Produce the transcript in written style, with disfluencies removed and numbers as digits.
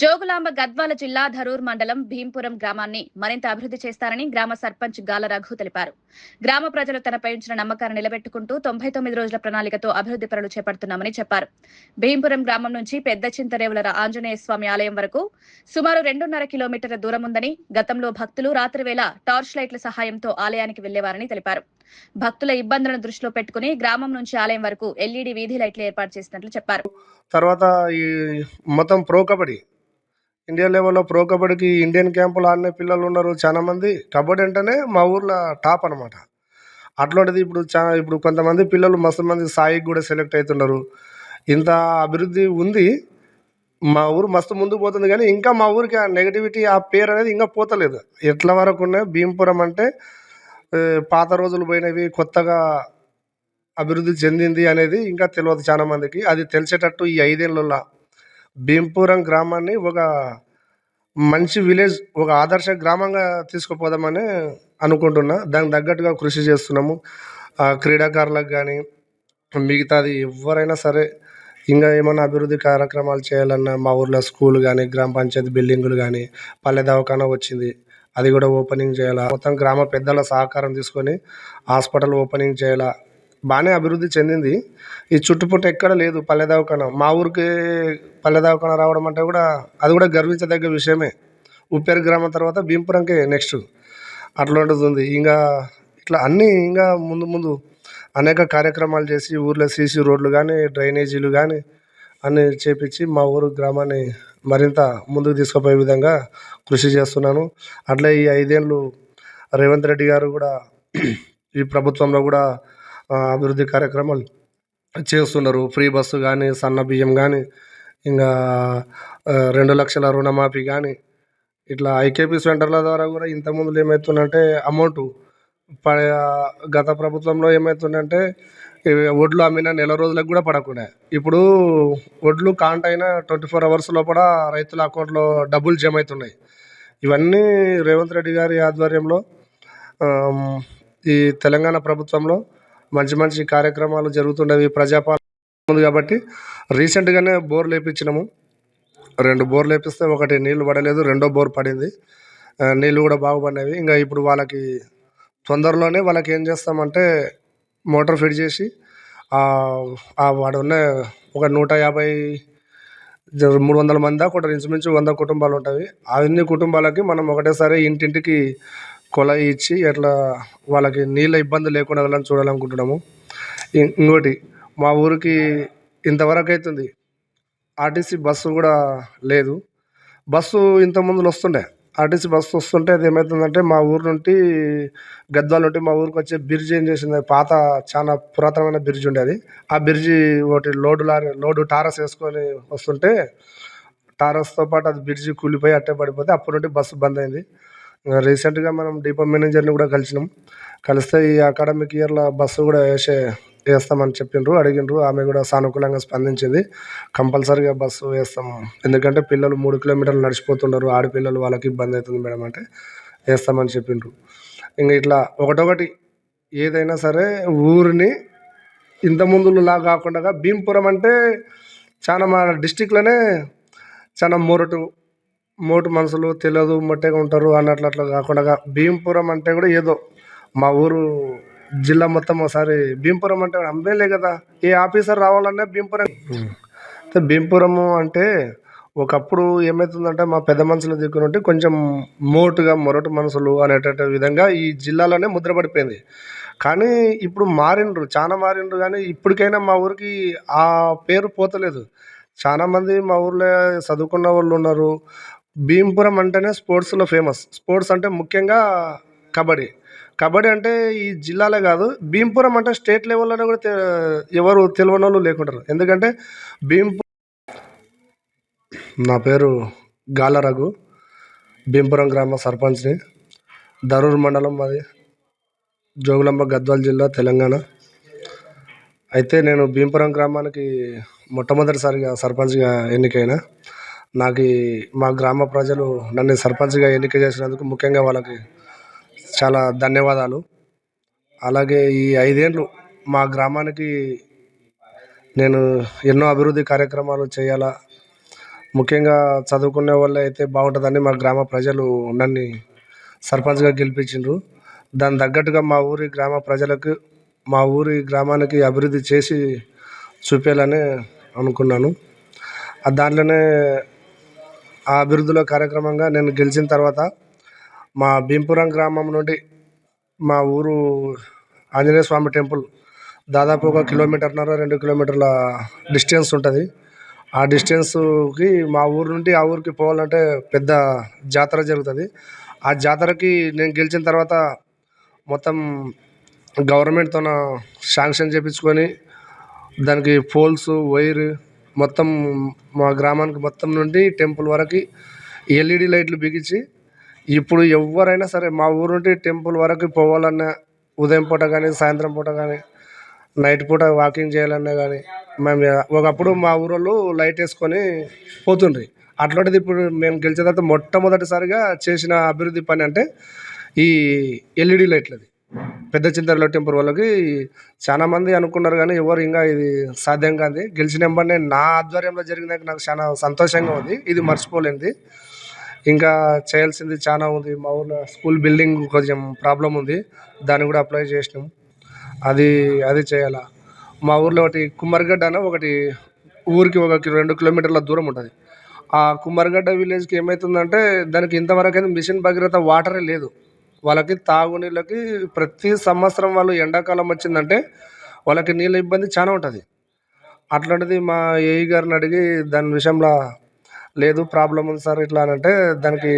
జోగులాంబ గద్వాల జిల్లా ధరూర్ మండలం భీంపురం గ్రామాన్ని మరింత అభివృద్ధి చేస్తారని గ్రామ సర్పంచ్ గాల రఘు తెలిపారు. గ్రామ ప్రజలు తనపై ఉంచిన నమ్మకాన్ని నిలబెట్టుకుంటూ 99 రోజుల ప్రణాళికతో అభివృద్ధి పనులు చేపడుతున్నామని చెప్పారు. భీంపురం గ్రామం నుంచి పెద్ద చింతరేవుల ఆంజనేయ స్వామి ఆలయం వరకు సుమారు 2.5 కిలోమీటర్ల దూరం ఉందని, గతంలో భక్తులు రాత్రివేళ టార్చ్ లైట్ల సహాయంతో ఆలయానికి వెళ్లేవారని తెలిపారు. భక్తుల ఇబ్బందులను దృష్టిలో పెట్టుకుని గ్రామం నుంచి ఆలయం వరకు ఎల్ఈడీ వీధి లైట్లు ఏర్పాటు చేసినట్లు చెప్పారు. తర్వాత ఈ మొత్తం ప్రో కబడ్డీ ఇండియా లెవెల్లో ప్రో కబడ్డీకి ఇండియన్ క్యాంపులు ఆడిన పిల్లలు ఉన్నారు చాలా మంది. కబడ్డీ అంటేనే మా ఊర్లో టాప్ అనమాట. అట్లాంటిది ఇప్పుడు కొంతమంది పిల్లలు మస్తు మంది స్థాయికి కూడా సెలెక్ట్ అవుతున్నారు. ఇంత అభివృద్ధి ఉంది, మా ఊరు మస్తు ముందుకు పోతుంది. కానీ ఇంకా మా ఊరికి ఆ నెగటివిటీ, ఆ పేరు అనేది ఇంకా పోతలేదు. ఎట్ల వరకు ఉన్నాయి భీంపురం అంటే పాత రోజులు పోయినవి, కొత్తగా అభివృద్ధి చెందింది అనేది ఇంకా తెలియదు చాలా మందికి. అది తెలిసేటట్టు ఈ 5 ఏళ్ళలో భీంపురం గ్రామాన్ని ఒక మంచి విలేజ్, ఒక ఆదర్శ గ్రామంగా తీసుకుపోదామని అనుకుంటున్నా. దానికి తగ్గట్టుగా కృషి చేస్తున్నాము. క్రీడాకారులకు కానీ మిగతాది ఎవరైనా సరే ఇంకా ఏమైనా అభివృద్ధి కార్యక్రమాలు చేయాలన్నా, మా ఊర్లో స్కూల్ కానీ, గ్రామ పంచాయతీ బిల్డింగులు కానీ, పల్లె దవాఖానా వచ్చింది, అది కూడా ఓపెనింగ్ చేయాలా. మొత్తం గ్రామ పెద్దల సహకారం తీసుకొని హాస్పిటల్ ఓపెనింగ్ చేయాలా. బాగానే అభివృద్ధి చెందింది. ఈ చుట్టుపుట్టు ఎక్కడ లేదు పల్లె దవాఖానా. మా ఊరికి పల్లె దవాఖానా రావడం అంటే కూడా అది కూడా గర్వించదగ్గ విషయమే. ఉప్పేరు గ్రామం తర్వాత భీంపురంకే నెక్స్ట్ అట్లాంటిది ఉంది. ఇంకా ఇట్లా అన్నీ ఇంకా ముందు ముందు అనేక కార్యక్రమాలు చేసి ఊర్లో సీసీ రోడ్లు కానీ, డ్రైనేజీలు కానీ అన్నీ చేపించి మా ఊరు గ్రామాన్ని మరింత ముందుకు తీసుకుపోయే విధంగా కృషి చేస్తున్నాను. అట్లే ఈ 5 ఏళ్ళు రేవంత్ రెడ్డి గారు కూడా ఈ ప్రభుత్వంలో కూడా అభివృద్ధి కార్యక్రమాలు చేస్తున్నారు. ఫ్రీ బస్సు కానీ, సన్న బియ్యం కానీ, ఇంకా 2 లక్షల రుణమాఫీ కానీ, ఇట్లా ఐకేపీ సెంటర్ల ద్వారా కూడా ఇంతకుముందు ఏమవుతుందంటే అమౌంట్ గత ప్రభుత్వంలో ఏమవుతుందంటే వడ్లు అమ్మిన నెల రోజులకు కూడా పడకుండా, ఇప్పుడు వడ్లు కాంట్ అయినా 24 అవర్స్ లోపల రైతుల అకౌంట్లో డబ్బులు జమ అవుతున్నాయి. ఇవన్నీ రేవంత్ రెడ్డి గారి ఆధ్వర్యంలో ఈ తెలంగాణ ప్రభుత్వంలో మంచి మంచి కార్యక్రమాలు జరుగుతుండేవి. ప్రజాపాలన ఉంది కాబట్టి రీసెంట్గానే బోర్లు వేయించినాము. 2 బోర్లు వేపిస్తే ఒకటి నీళ్లు పడలేదు, రెండో బోర్ పడింది, నీళ్ళు కూడా బాగుపడినవి. ఇంకా ఇప్పుడు వాళ్ళకి తొందరలోనే వాళ్ళకి ఏం చేస్తామంటే మోటార్ ఫిట్ చేసి వాడు ఉన్న ఒక 150 300 మంది దాకా ఉంటారు, ఇంచుమించు 100 కుటుంబాలు ఉంటాయి. అన్ని కుటుంబాలకి మనం ఒకటేసారి ఇంటింటికి కొలాయి ఇచ్చి అట్లా వాళ్ళకి నీళ్ళ ఇబ్బంది లేకుండా వెళ్ళని చూడాలనుకుంటున్నాము. ఇంకోటి మా ఊరికి ఇంతవరకు అవుతుంది ఆర్టీసీ బస్సు కూడా లేదు. బస్సు ఇంతకుముందులో వస్తుండే, ఆర్టీసీ బస్సు వస్తుంటే అది ఏమవుతుందంటే మా ఊరు నుండి గద్వాల నుండి మా ఊరికి వచ్చే బ్రిడ్జ్ ఏం చేసింది, పాత చాలా పురాతనమైన బ్రిడ్జ్ ఉండేది. ఆ బ్రిడ్జి ఒకటి లోడు టారస్ వేసుకొని వస్తుంటే టారస్తో పాటు అది బ్రిడ్జి కూలిపోయి అట్టే పడిపోతే అప్పటి నుండి బస్సు బంద్ అయింది. రీసెంట్గా మనం డిపో మేనేజర్ని కూడా కలిస్తే ఈ అకాడమిక్ ఇయర్లో బస్సు కూడా వేస్తామని అడిగిండ్రు. ఆమె కూడా సానుకూలంగా స్పందించింది. కంపల్సరీగా బస్సు వేస్తాం, ఎందుకంటే పిల్లలు 3 కిలోమీటర్లు నడిచిపోతున్నారు, ఆడపిల్లలు వాళ్ళకి ఇబ్బంది అవుతుంది మేడం అంటే వేస్తామని చెప్పిండ్రు. ఇంకా ఇట్లా ఒకటొకటి ఏదైనా సరే ఊరిని ఇంత ముందులా కాకుండా భీంపురం అంటే చాలా మా డిస్టిక్లోనే చాలా మోటు మనుషులు తెలియదు మొట్టగా ఉంటారు అన్నట్లు అట్లా కాకుండా భీంపురం అంటే కూడా ఏదో మా ఊరు జిల్లా మొత్తం ఒకసారి భీంపురం అంటే అంబేలే కదా, ఏ ఆఫీసర్ రావాలన్నా భీంపురం. భీంపురము అంటే ఒకప్పుడు ఏమవుతుందంటే మా పెద్ద మనుషుల దగ్గర నుండి కొంచెం మొరటు మనుషులు అనేటటువంటి విధంగా ఈ జిల్లాలోనే ముద్రపడిపోయింది. కానీ ఇప్పుడు చాలా మారిండ్రు. కానీ ఇప్పటికైనా మా ఊరికి ఆ పేరు పోతలేదు. చాలామంది మా ఊర్లో చదువుకున్న వాళ్ళు ఉన్నారు. భీంపురం అంటేనే స్పోర్ట్స్లో ఫేమస్. స్పోర్ట్స్ అంటే ముఖ్యంగా కబడ్డీ అంటే ఈ జిల్లాలే కాదు, భీంపురం అంటే స్టేట్ లెవెల్లోనే కూడా ఎవరు తెలియని వాళ్ళు లేకుంటారు. ఎందుకంటే నా పేరు గాల రఘు, భీంపురం గ్రామ సర్పంచ్ని, ధరూర్ మండలం, మాది జోగులాంబ గద్వాల జిల్లా, తెలంగాణ. అయితే నేను భీంపురం గ్రామానికి మొట్టమొదటిసారిగా సర్పంచ్గా ఎన్నికైనా. మా గ్రామ ప్రజలు నన్ను సర్పంచ్గా ఎన్నిక చేసినందుకు ముఖ్యంగా వాళ్ళకి చాలా ధన్యవాదాలు. అలాగే ఈ 5 ఏళ్ళు మా గ్రామానికి నేను ఎన్నో అభివృద్ధి కార్యక్రమాలు చేయాలా, ముఖ్యంగా చదువుకునే వాళ్ళు అయితే బాగుంటుందని మా గ్రామ ప్రజలు నన్ను సర్పంచ్గా గెలిపించిండ్రు. దాని తగ్గట్టుగా మా ఊరి గ్రామ ప్రజలకు మా ఊరి గ్రామానికి అభివృద్ధి చేసి చూపించాలని అనుకున్నాను. దాంట్లోనే ఆ అభివృద్ధిలో కార్యక్రమంగా నేను గెలిచిన తర్వాత మా భీంపురం గ్రామం నుండి మా ఊరు ఆంజనేయ స్వామి టెంపుల్ దాదాపు 1 కిలోమీటర్న్నర 2 కిలోమీటర్ల డిస్టెన్స్ ఉంటుంది. ఆ డిస్టెన్స్కి మా ఊరు నుండి ఆ ఊరికి పోవాలంటే పెద్ద జాతర జరుగుతుంది. ఆ జాతరకి నేను గెలిచిన తర్వాత మొత్తం గవర్నమెంట్తోన శాంక్షన్ చేయించుకొని దానికి పోల్స్ వైర్ మొత్తం మా గ్రామానికి మొత్తం నుండి టెంపుల్ వరకు ఎల్ఈడి లైట్లు బిగించి ఇప్పుడు ఎవరైనా సరే మా ఊరు నుండి టెంపుల్ వరకు పోవాలన్నా ఉదయం పూట కానీ సాయంత్రం పూట కానీ నైట్ పూట వాకింగ్ చేయాలన్నా కానీ మేము ఒకప్పుడు మా ఊరోళ్ళు లైట్ వేసుకొని పోతుండ్రి. అట్లాంటిది ఇప్పుడు మేము గెలిచిన తర్వాత మొట్టమొదటిసారిగా చేసిన అభివృద్ధి పని అంటే ఈ ఎల్ఈడి లైట్లది. పెద్ద చింతర్ల టెంపుల్ వాళ్ళకి చాలా మంది అనుకున్నారు కానీ ఎవరు ఇంకా ఇది సాధ్యం కాదు. గెలిచిన వెంబడే నా ఆధ్వర్యంలో జరిగినాక నాకు చాలా సంతోషంగా ఉంది. ఇది మర్చిపోలేనిది. ఇంకా చేయాల్సింది చాలా ఉంది. మా ఊళ్ళో స్కూల్ బిల్డింగ్ కొంచెం ప్రాబ్లం ఉంది. దాన్ని కూడా అప్లై చేసినాం. అది చేయాలా. మా ఊర్లో ఒకటి కుమ్మరిగడ్డ అని ఒకటి ఊరికి 2 కిలోమీటర్ల దూరం ఉంటుంది. ఆ కుమ్మరిగడ్డ విలేజ్కి ఏమవుతుందంటే దానికి ఇంతవరకు అయితే మిషన్ భగీరథ వాటరే లేదు. వాళ్ళకి తాగునీళ్ళకి ప్రతి సంవత్సరం వాళ్ళు ఎండాకాలం వచ్చిందంటే వాళ్ళకి నీళ్ళ ఇబ్బంది చాలా ఉంటుంది. అట్లాంటిది మా ఏఈ గారిని అడిగి దాని విషయంలో లేదు ప్రాబ్లం ఉంది సార్ ఇట్లా అని అంటే దానికి